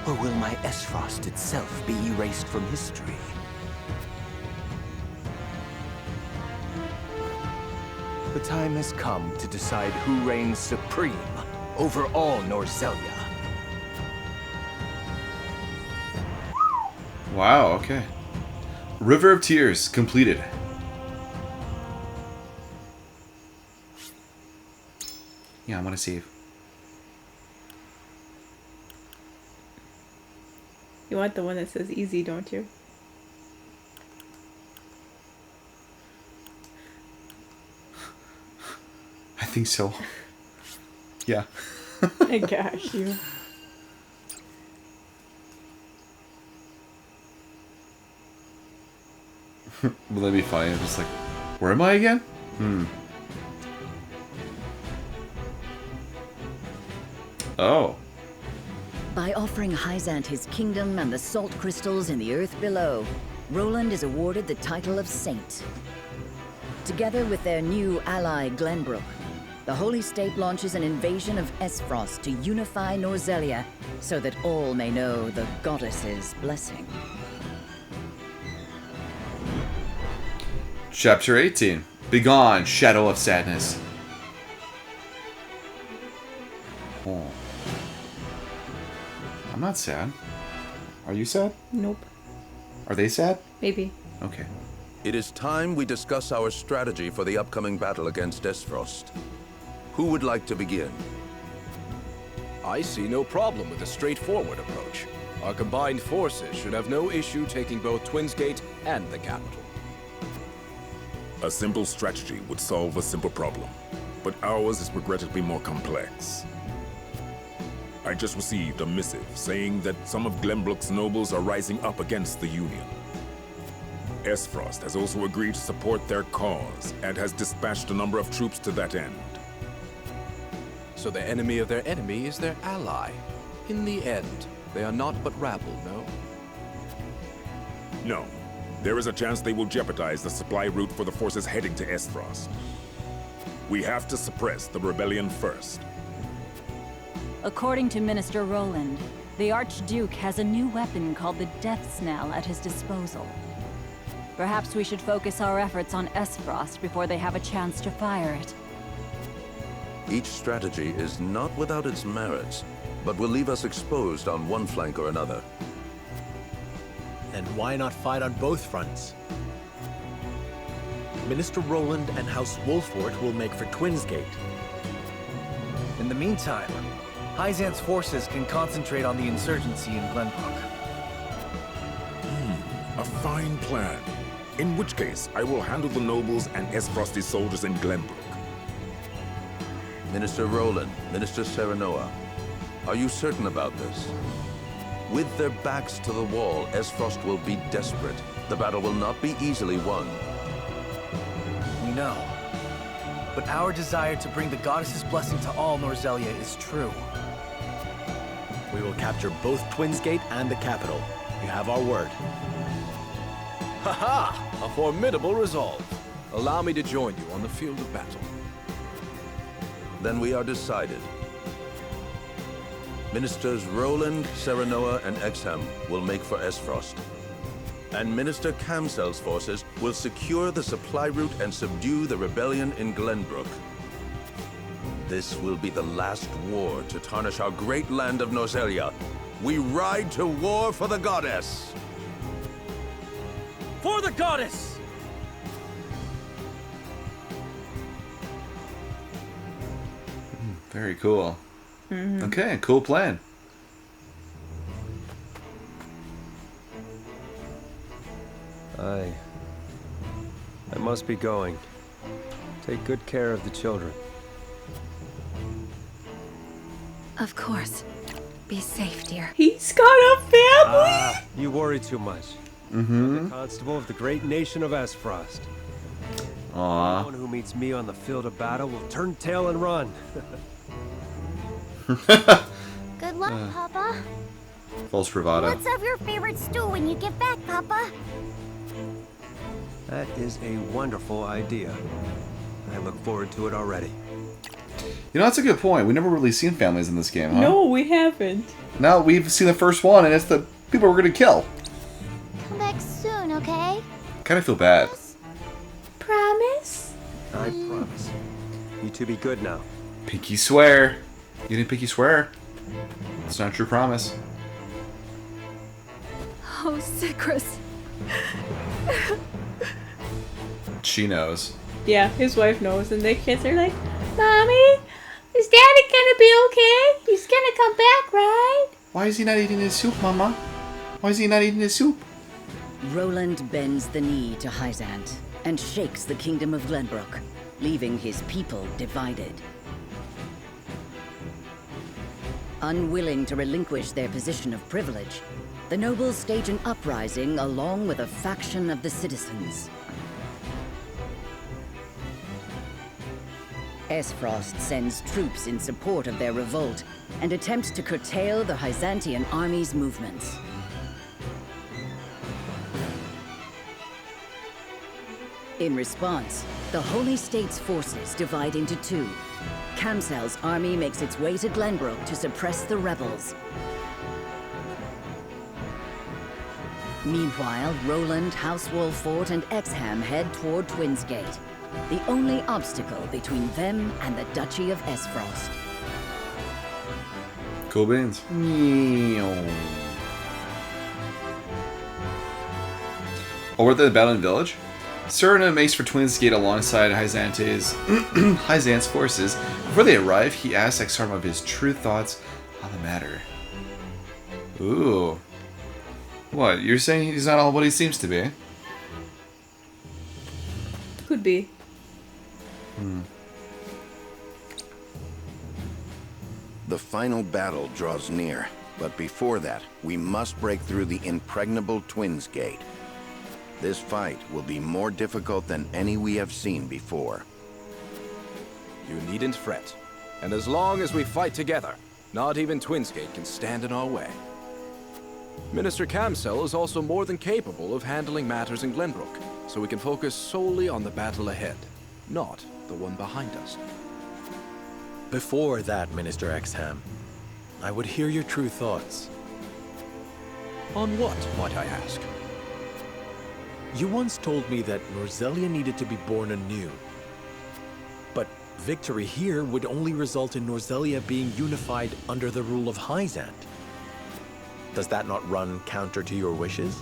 Speaker 15: Or will my Esfrost itself be erased from history? The time has come to decide who reigns supreme over all Norzelia.
Speaker 2: Wow, okay. River of Tears, completed. Yeah, I'm gonna save.
Speaker 4: You want the one that says easy, don't you?
Speaker 2: I think so. Yeah.
Speaker 4: I got you.
Speaker 2: Will that be funny? I'm just like, where am I again? Oh.
Speaker 6: By offering Hyzante his kingdom and the salt crystals in the earth below, Roland is awarded the title of Saint. Together with their new ally Glenbrook, the Holy State launches an invasion of Esfrost to unify Norzelia so that all may know the goddess's blessing.
Speaker 2: Chapter 18. Begone, Shadow of Sadness. Oh. I'm not sad. Are you sad?
Speaker 4: Nope.
Speaker 2: Are they sad?
Speaker 4: Maybe.
Speaker 2: Okay.
Speaker 11: It is time we discuss our strategy for the upcoming battle against Esfrost. Who would like to begin?
Speaker 13: I see no problem with a straightforward approach. Our combined forces should have no issue taking both Twinsgate and the capital.
Speaker 3: A simple strategy would solve a simple problem, but ours is regrettably more complex. I just received a missive saying that some of Glenbrook's nobles are rising up against the Union. Esfrost has also agreed to support their cause and has dispatched a number of troops to that end.
Speaker 13: So the enemy of their enemy is their ally. In the end, they are not but rabble, no?
Speaker 3: No. There is a chance they will jeopardize the supply route for the forces heading to Esfrost. We have to suppress the rebellion first.
Speaker 10: According to Minister Roland, the Archduke has a new weapon called the Death Snell at his disposal. Perhaps we should focus our efforts on Esfrost before they have a chance to fire it.
Speaker 11: Each strategy is not without its merits, but will leave us exposed on one flank or another.
Speaker 5: Then why not fight on both fronts? Minister Roland and House Wolfort will make for Twinsgate.
Speaker 8: In the meantime, Hyzante's forces can concentrate on the insurgency in Glenbrook.
Speaker 3: A fine plan. In which case, I will handle the nobles and Esfrost's soldiers in Glenbrook.
Speaker 11: Minister Roland, Minister Serenoa, are you certain about this? With their backs to the wall, Esfrost will be desperate. The battle will not be easily won.
Speaker 8: We know. But our desire to bring the goddess's blessing to all Norzelia is true.
Speaker 5: We will capture both Twins Gate and the capital. You have our word.
Speaker 13: Ha-ha! A formidable resolve. Allow me to join you on the field of battle.
Speaker 11: Then we are decided. Ministers Roland, Serenoa, and Exham will make for Esfrost. And Minister Kamsel's forces will secure the supply route and subdue the rebellion in Glenbrook. This will be the last war to tarnish our great land of Norzelia. We ride to war for the goddess!
Speaker 8: For the goddess!
Speaker 2: Very cool. Okay, cool plan.
Speaker 14: I must be going. Take good care of the children.
Speaker 1: Of course. Be safe, dear.
Speaker 4: He's got a family?
Speaker 14: You worry too much. I'm the constable of the great nation of Esfrost.
Speaker 2: Aww.
Speaker 14: Anyone who meets me on the field of battle will turn tail and run.
Speaker 16: Good luck, Papa.
Speaker 2: False bravado.
Speaker 16: Let's have your favorite stew when you get back, Papa.
Speaker 14: That is a wonderful idea. I look forward to it already.
Speaker 2: You know, that's a good point. We've never really seen families in this game, huh?
Speaker 4: No, we haven't.
Speaker 2: No, we've seen the first one, and it's the people we're going to kill.
Speaker 16: Come back soon, okay?
Speaker 2: Kind of feel bad.
Speaker 4: Promise?
Speaker 14: I promise. You two be good now.
Speaker 2: Pinky swear. You didn't pinky swear. It's not a true promise.
Speaker 1: Oh, Sycrus.
Speaker 2: She knows.
Speaker 4: Yeah, his wife knows, and they kids are like, Mommy, is Daddy gonna be okay? He's gonna come back, right?
Speaker 2: Why is he not eating his soup, Mama? Why is he not eating his soup?
Speaker 6: Roland bends the knee to Hyzante and shakes the kingdom of Glenbrook, leaving his people divided. Unwilling to relinquish their position of privilege, the nobles stage an uprising along with a faction of the citizens. Esfrost sends troops in support of their revolt and attempts to curtail the Hyzantean army's movements. In response, the Holy State's forces divide into two. Kamsel's army makes its way to Glenbrook to suppress the rebels. Meanwhile, Roland, Housewall Fort, and Exham head toward Twins Gate, the only obstacle between them and the Duchy of Esfrost.
Speaker 2: Cool beans. Oh, we're at the Battling Village? Serenoa makes for Twins Gate alongside Hyzante's forces. Before they arrive, he asks Exham of his true thoughts on the matter. Ooh. What, you're saying he's not all what he seems to be?
Speaker 4: Could be.
Speaker 7: The final battle draws near, but before that, we must break through the impregnable Twins Gate. This fight will be more difficult than any we have seen before.
Speaker 13: You needn't fret. And as long as we fight together, not even Twins Gate can stand in our way. Minister Kamsel is also more than capable of handling matters in Glenbrook, so we can focus solely on the battle ahead, not the one behind us.
Speaker 5: Before that, Minister Exham, I would hear your true thoughts.
Speaker 13: On what, might I ask?
Speaker 5: You once told me that Norzelia needed to be born anew. But victory here would only result in Norzelia being unified under the rule of Hyzante. Does that not run counter to your wishes?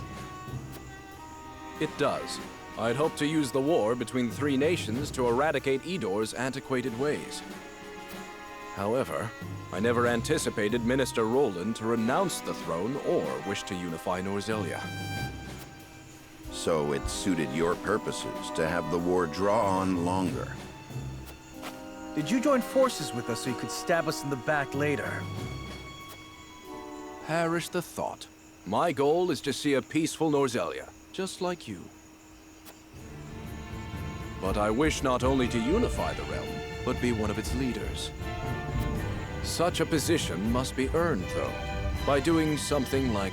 Speaker 13: It does. I'd hoped to use the war between the three nations to eradicate Edor's antiquated ways. However, I never anticipated Minister Roland to renounce the throne or wish to unify Norzelia.
Speaker 7: so it suited your purposes to have the war draw on longer.
Speaker 8: Did you join forces with us so you could stab us in the back later?
Speaker 13: Perish the thought. My goal is to see a peaceful Norzelia, just like you. But I wish not only to unify the realm, but be one of its leaders. Such a position must be earned, though, by doing something like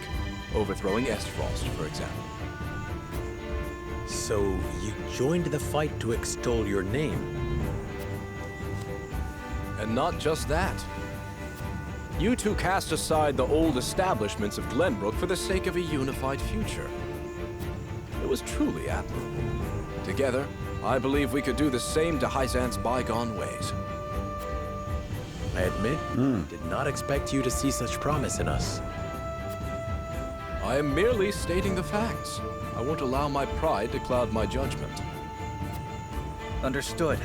Speaker 13: overthrowing Estfrost, for example.
Speaker 5: So you joined the fight to extol your name?
Speaker 13: And not just that. You two cast aside the old establishments of Glenbrook for the sake of a unified future. It was truly admirable. Together, I believe we could do the same to Hyzante's bygone ways.
Speaker 5: I admit, did not expect you to see such promise in us.
Speaker 13: I am merely stating the facts. I won't allow my pride to cloud my judgment.
Speaker 8: Understood.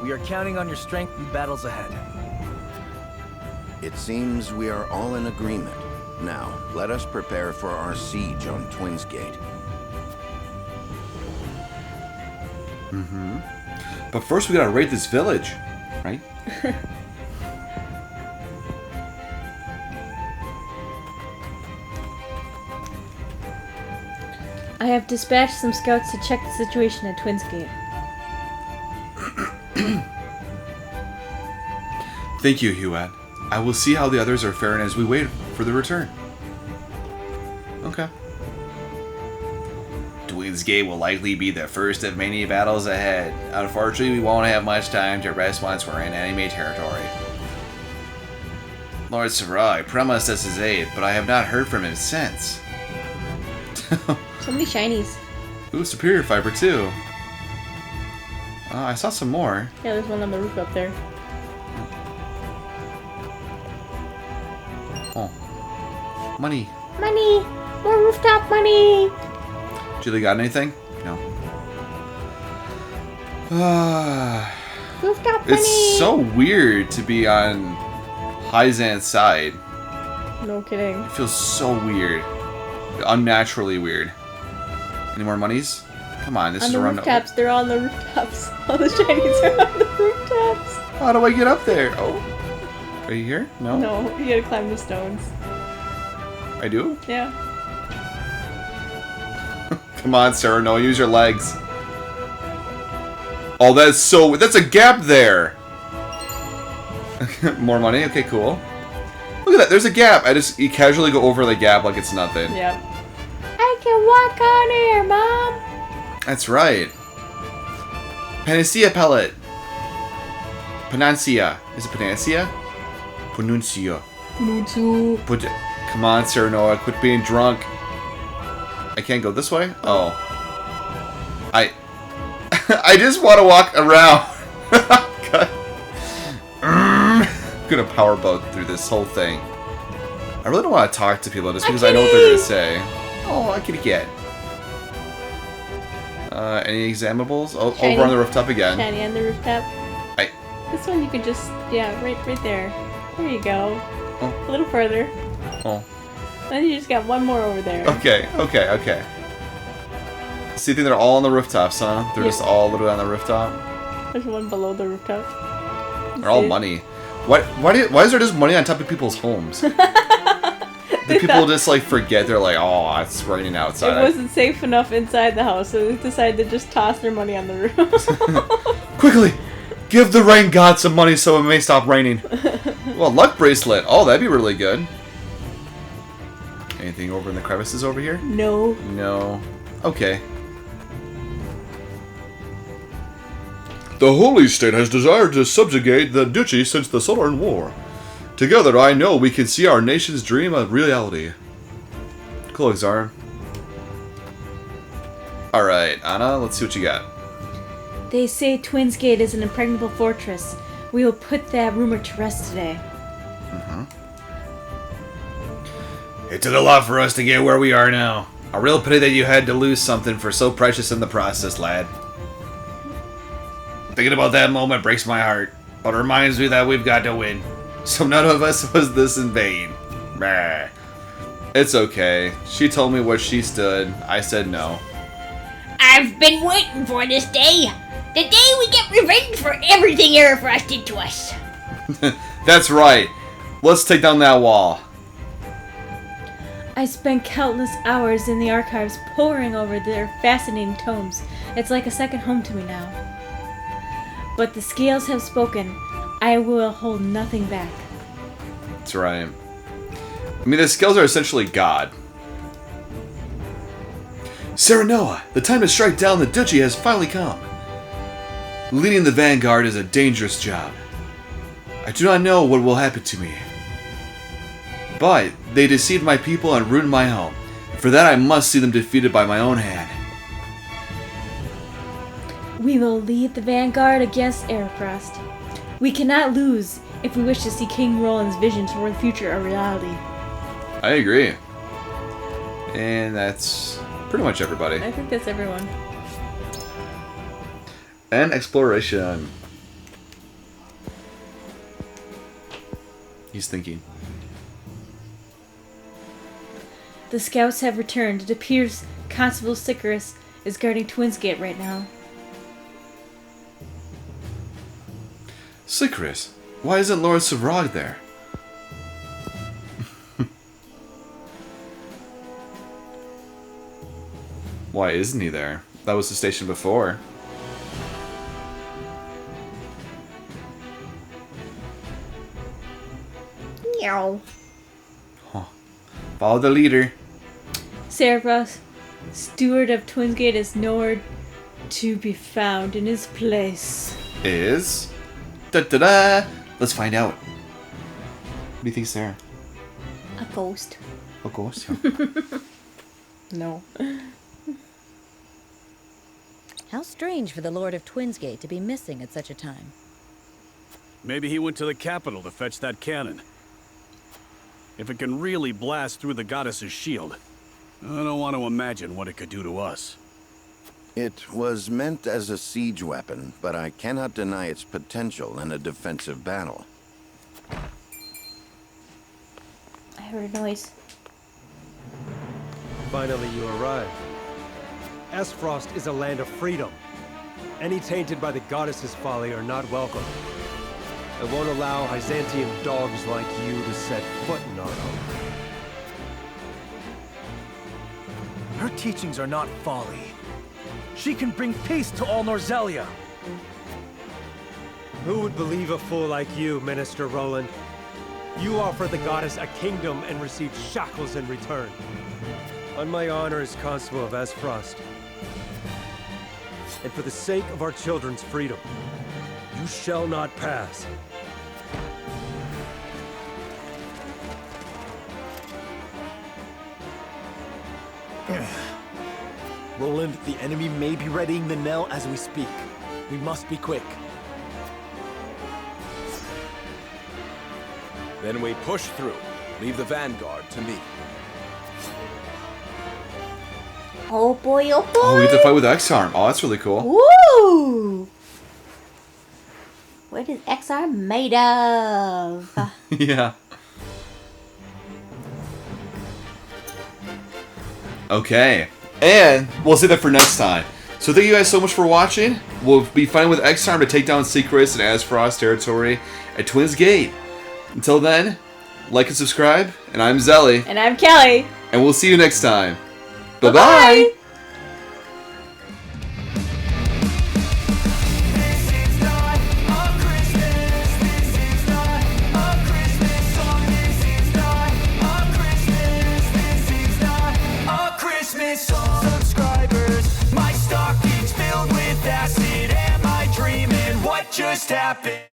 Speaker 8: We are counting on your strength in the battles ahead.
Speaker 7: It seems we are all in agreement. Now, let us prepare for our siege on Twins Gate.
Speaker 2: But first we gotta raid this village, right?
Speaker 4: I have dispatched some scouts to check the situation at Twins Gate.
Speaker 2: Thank you, Huad. I will see how the others are faring as we wait for the return. Okay. Twins Gate will likely be the first of many battles ahead. Unfortunately, we won't have much time to rest once we're in enemy territory. Lord Sarai promised us his aid, but I have not heard from him since.
Speaker 4: So many shinies.
Speaker 2: Ooh, Superior Fiber too. I saw some more.
Speaker 4: Yeah, there's one on the roof up there.
Speaker 2: Oh. Money.
Speaker 4: Money! More rooftop money!
Speaker 2: Julie got anything? No.
Speaker 4: Rooftop money!
Speaker 2: It's so weird to be on Hyzante's side.
Speaker 4: No kidding.
Speaker 2: It feels so weird. Unnaturally weird. Any more monies? Come on, this
Speaker 4: on
Speaker 2: is
Speaker 4: the
Speaker 2: around
Speaker 4: rooftops. They're all on the rooftops. All the shinies are on the rooftops.
Speaker 2: How do I get up there? Oh. Are you here? No?
Speaker 4: No, you gotta climb the stones.
Speaker 2: I do?
Speaker 4: Yeah.
Speaker 2: Come on, Serenoa, use your legs. Oh, that's a gap there. More money? Okay, cool. Look at that, there's a gap. You casually go over the gap like it's nothing.
Speaker 4: Yep. I can walk on air, Mom.
Speaker 2: That's right. Panacea pellet. Panancia. Is it Panancia? Panuncio. Come on, Serenoa, quit being drunk. I can't go this way? Oh. I just want to walk around. I'm gonna powerboat through this whole thing. I really don't want to talk to people just because I know what they're gonna say. Oh, I could get. Any examinables? Oh, over on the rooftop again.
Speaker 4: Shiny on the rooftop. This one you could just, right there. There you go.
Speaker 2: Oh.
Speaker 4: A little further.
Speaker 2: Oh.
Speaker 4: Then you just got one more over there.
Speaker 2: Okay. So you think they're all on the rooftops, huh? They're just all literally on the rooftop?
Speaker 4: There's one below the rooftop.
Speaker 2: They're all money. Why is there just money on top of people's homes? Do people just like forget? They're like, oh, it's raining outside.
Speaker 4: It wasn't safe enough inside the house, so they decided to just toss their money on the roof.
Speaker 2: Quickly! Give the rain god some money so it may stop raining. Well, luck bracelet. Oh, that'd be really good. Anything over in the crevices over here?
Speaker 4: No.
Speaker 2: No. Okay.
Speaker 9: The Holy State has desired to subjugate the Duchy since the Southern War. Together, I know we can see our nation's dream a reality.
Speaker 2: Cool, Xar. Alright, Anna, let's see what you got.
Speaker 4: They say Twins Gate is an impregnable fortress. We will put that rumor to rest today.
Speaker 9: It took a lot for us to get where we are now. A real pity that you had to lose something for so precious in the process, lad. Thinking about that moment breaks my heart, but reminds me that we've got to win.
Speaker 2: So none of us was this in vain. Bah. It's okay. She told me what she stood. I said no.
Speaker 17: I've been waiting for this day. The day we get revenge for everything Aerofrost did to us.
Speaker 2: That's right. Let's take down that wall.
Speaker 4: I spent countless hours in the archives poring over their fascinating tomes. It's like a second home to me now. But the scales have spoken. I will hold nothing back.
Speaker 2: That's right. I mean, the scales are essentially God. Serenoa, the time to strike down the duchy has finally come. Leading the vanguard is a dangerous job. I do not know what will happen to me. But they deceived my people and ruined my home. For that I must see them defeated by my own hand.
Speaker 4: We will lead the vanguard against Aerofrost. We cannot lose if we wish to see King Roland's visions for the future a reality.
Speaker 2: I agree. And that's pretty much everybody.
Speaker 4: I think that's everyone.
Speaker 2: And exploration. He's thinking.
Speaker 4: The scouts have returned. It appears Constable Sycorax is guarding Twinsgate right now.
Speaker 2: Sycorax? Why isn't Lord Savrog there? Why isn't he there? That was the station before.
Speaker 17: Meow.
Speaker 2: Huh. Follow the leader.
Speaker 4: Serenoa, steward of Twinsgate, is nowhere to be found in his place.
Speaker 2: Is? Da-da-da! Let's find out. What do you think, Sarah?
Speaker 4: A ghost.
Speaker 2: A ghost?
Speaker 4: No.
Speaker 6: How strange for the Lord of Twinsgate to be missing at such a time.
Speaker 18: Maybe he went to the capital to fetch that cannon. If it can really blast through the goddess's shield, I don't want to imagine what it could do to us.
Speaker 7: It was meant as a siege weapon, but I cannot deny its potential in a defensive battle.
Speaker 4: I heard a noise.
Speaker 14: Finally, you arrived. Esfrost is a land of freedom. Any tainted by the goddess's folly are not welcome. I won't allow Hyzantean dogs like you to set foot in our home.
Speaker 8: Her teachings are not folly. She can bring peace to all Norzelia.
Speaker 14: Who would believe a fool like you, Minister Roland? You offer the goddess a kingdom and receive shackles in return. On my honor as Constable of Esfrost, and for the sake of our children's freedom, you shall not pass.
Speaker 5: Roland, the enemy may be readying the knell as we speak. We must be quick.
Speaker 13: Then we push through. Leave the vanguard to me.
Speaker 17: Oh boy, oh boy.
Speaker 2: Oh, we have to fight with X-Arm. Oh, that's really cool.
Speaker 17: Woo! What is XR made of?
Speaker 2: Yeah. Okay. And we'll save that for next time. So thank you guys so much for watching. We'll be fighting with X-Arm to take down Sycorax and Asfrost territory at Twinsgate. Until then, like and subscribe. And I'm Zelly.
Speaker 4: And I'm Kelly.
Speaker 2: And we'll see you next time.
Speaker 4: Bye-bye.
Speaker 2: Bye-bye.